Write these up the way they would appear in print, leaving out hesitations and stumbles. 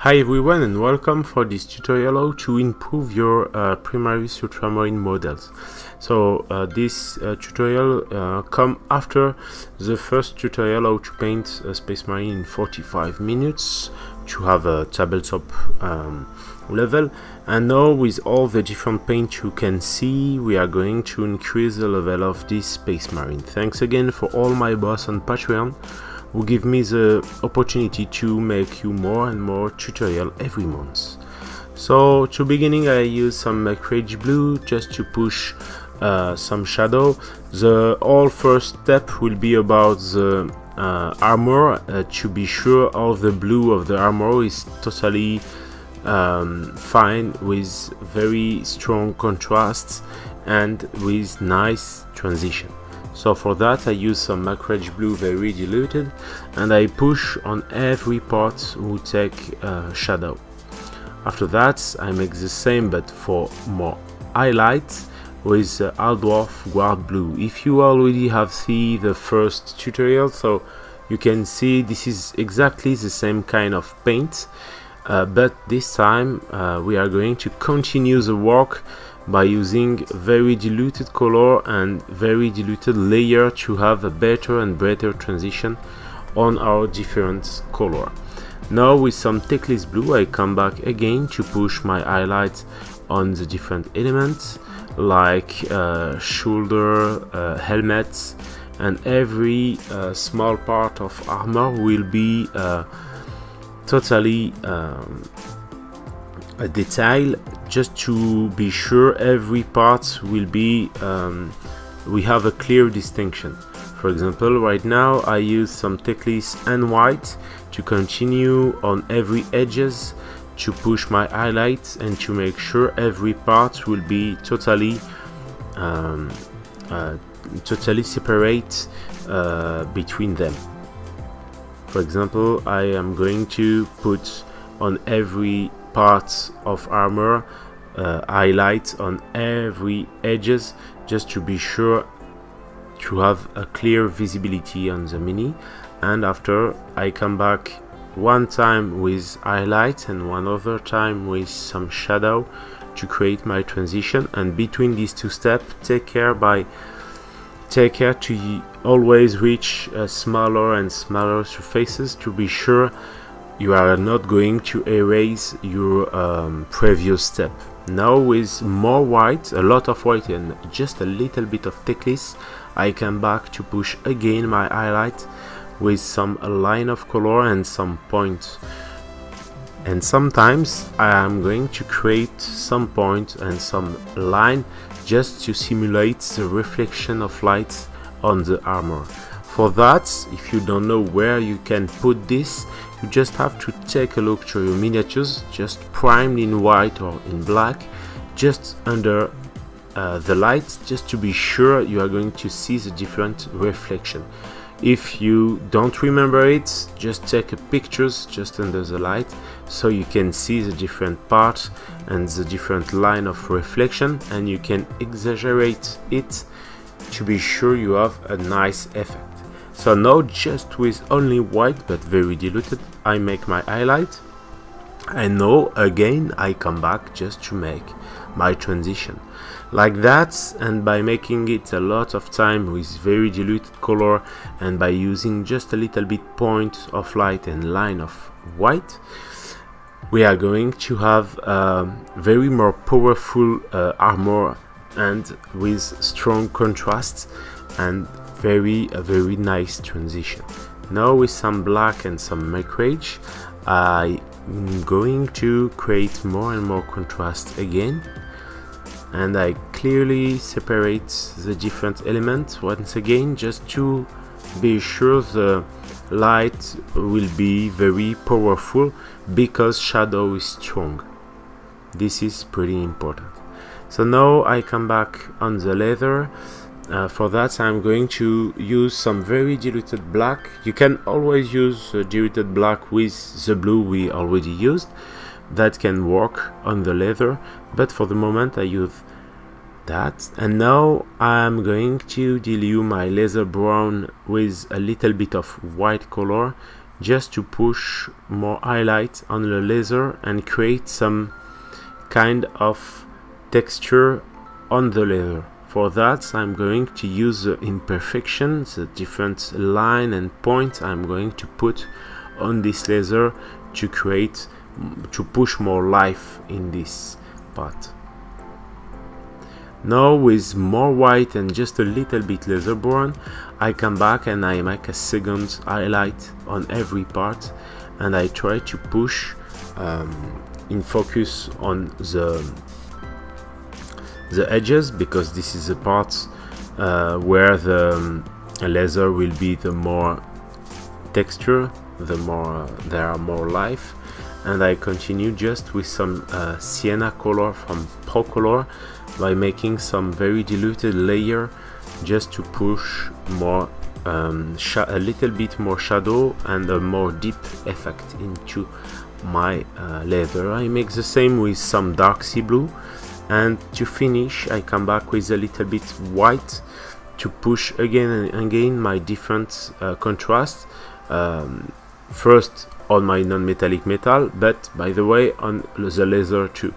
Hi everyone and welcome for this tutorial how to improve your Primaris Ultramarine models. So this tutorial come after the first tutorial how to paint a Space Marine in 45 minutes to have a tabletop level, and now with all the different paint you can see we are going to increase the level of this Space Marine. Thanks again for all my boss on Patreon who give me the opportunity to make you more and more tutorial every month. So to beginning I use some Macrage blue just to push some shadow. The all first step will be about the armor, to be sure all the blue of the armor is totally fine with very strong contrasts and with nice transition. So for that I use some Macrage blue very diluted and I push on every part who take shadow. After that I make the same but for more highlights with Aldworth Guard blue. If you already have seen the first tutorial, so you can see this is exactly the same kind of paint, but this time we are going to continue the work by using very diluted color and very diluted layer to have a better and better transition on our different color. Now with some Teclis blue I come back again to push my highlights on the different elements like shoulder, helmets, and every small part of armor will be totally a detail, just to be sure every part will be we have a clear distinction. For example, right now I use some Teclis and white to continue on every edges to push my highlights and to make sure every part will be totally totally separate between them. For example, I am going to put on every parts of armor highlights on every edges just to be sure to have a clear visibility on the mini. And after I come back one time with highlights and one other time with some shadow to create my transition, and between these two steps take care to always reach smaller and smaller surfaces to be sure you are not going to erase your previous step. Now with more white, a lot of white and just a little bit of Teclis, I come back to push again my highlight with some line of color and some point. And sometimes I am going to create some point and some line just to simulate the reflection of light on the armor. For that, if you don't know where you can put this, you just have to take a look to your miniatures, just primed in white or in black, just under the light, just to be sure you are going to see the different reflection. If you don't remember it, just take a pictures just under the light so you can see the different parts and the different line of reflection, and you can exaggerate it to be sure you have a nice effect. So now just with only white but very diluted I make my highlight, and now again I come back just to make my transition like that. And by making it a lot of time with very diluted color and by using just a little bit point of light and line of white, we are going to have very more powerful armor and with strong contrasts and a very nice transition. Now with some black and some Macrage I'm going to create more and more contrast again, and I clearly separate the different elements once again just to be sure the light will be very powerful because shadow is strong. This is pretty important. So now I come back on the leather. For that I'm going to use some very diluted black. You can always use diluted black with the blue we already used. That can work on the leather, but for the moment I use that. And now I'm going to dilute my leather brown with a little bit of white color just to push more highlight on the leather and create some kind of texture on the leather. For that, I'm going to use the imperfections, the different line and point I'm going to put on this leather to create, to push more life in this part. Now with more white and just a little bit leather brown, I come back and I make a second highlight on every part, and I try to push in focus on the edges, because this is the part where the leather will be the more texture, the more there are more life. And I continue just with some sienna color from Pro Color by making some very diluted layer just to push more a little bit more shadow and a more deep effect into my leather. I make the same with some dark sea blue, and to finish I come back with a little bit white to push again and again my different contrasts, first on my non-metallic metal, but by the way on the leather too.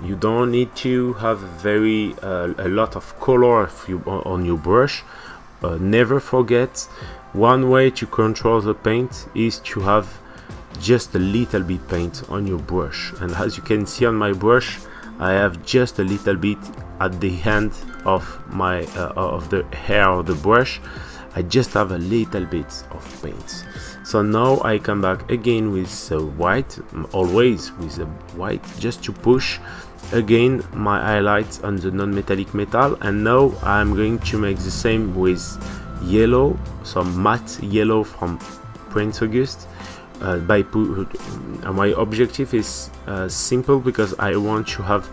You don't need to have very a lot of color on your brush. Never forget, one way to control the paint is to have just a little bit paint on your brush, and as you can see on my brush I have just a little bit at the end of my of the hair of the brush. I just have a little bit of paint. So now I come back again with white, always with the white, just to push again my highlights on the non-metallic metal. And now I'm going to make the same with yellow, some matte yellow from Prince August. My objective is simple, because I want to have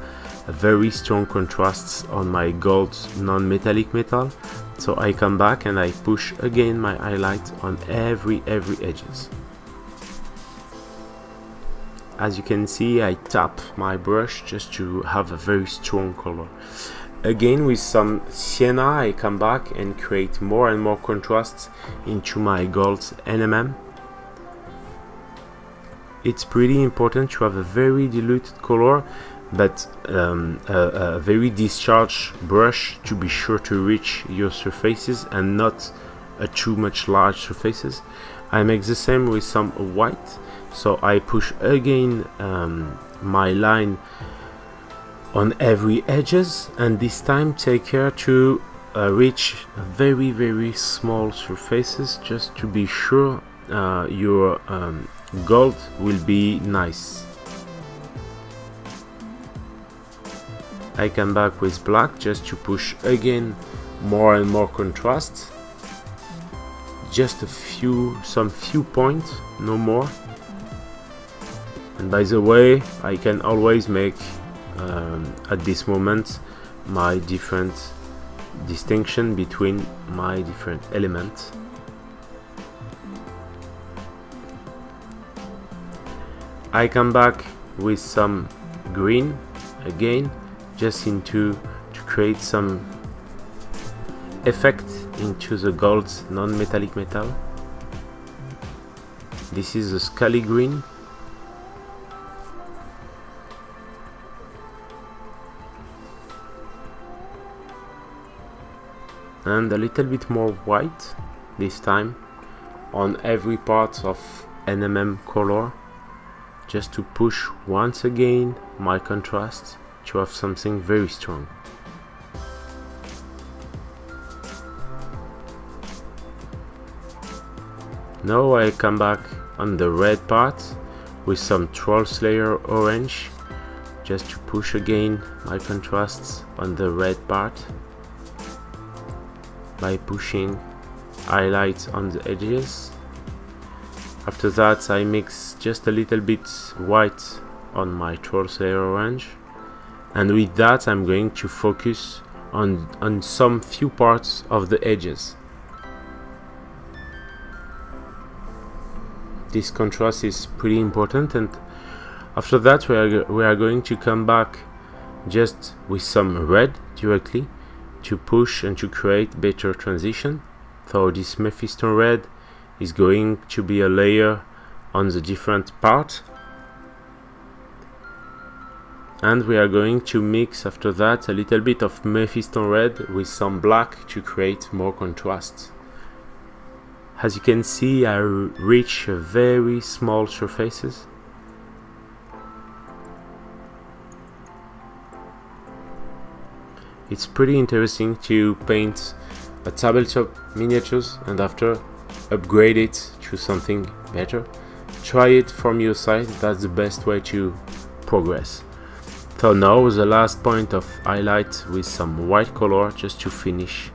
a very strong contrasts on my gold non-metallic metal. So I come back and I push again my highlight on every edges. As you can see, I tap my brush just to have a very strong color. Again with some sienna I come back and create more and more contrasts into my gold NMM. It's pretty important to have a very diluted color, but a very discharged brush to be sure to reach your surfaces and not too much large surfaces. I make the same with some white, so I push again my line on every edges, and this time take care to reach very small surfaces, just to be sure your gold will be nice. I come back with black just to push again more and more contrast. Just some few points, no more. And by the way, I can always make at this moment my different distinction between my different elements. I come back with some green again, just to create some effect into the gold non-metallic metal. This is the scaly green. And a little bit more white this time on every part of NMM color, just to push once again my contrast to have something very strong. Now I come back on the red part with some Troll Slayer orange, just to push again my contrasts on the red part by pushing highlights on the edges. After that I mix just a little bit white on my Troll Slayer orange, and with that I'm going to focus on some few parts of the edges. This contrast is pretty important, and after that we are going to come back just with some red directly to push and to create better transition. So this Mephiston red is going to be a layer on the different part, and we are going to mix after that a little bit of Mephiston red with some black to create more contrast. As you can see, I reach very small surfaces. It's pretty interesting to paint a tabletop miniatures and after upgrade it to something better. Try it from your side, that's the best way to progress. So now the last point of highlight with some white color just to finish.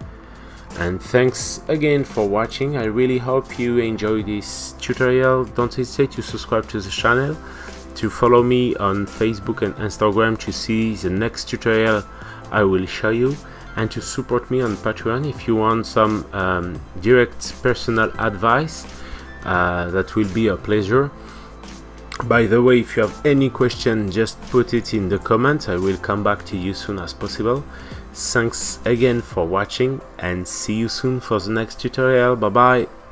And thanks again for watching. I really hope you enjoyed this tutorial. Don't hesitate to subscribe to the channel, to follow me on Facebook and Instagram to see the next tutorial I will show you, and to support me on Patreon if you want some direct personal advice. That will be a pleasure. By the way, if you have any question, just put it in the comments. I will come back to you as soon as possible. Thanks again for watching and see you soon for the next tutorial. Bye bye.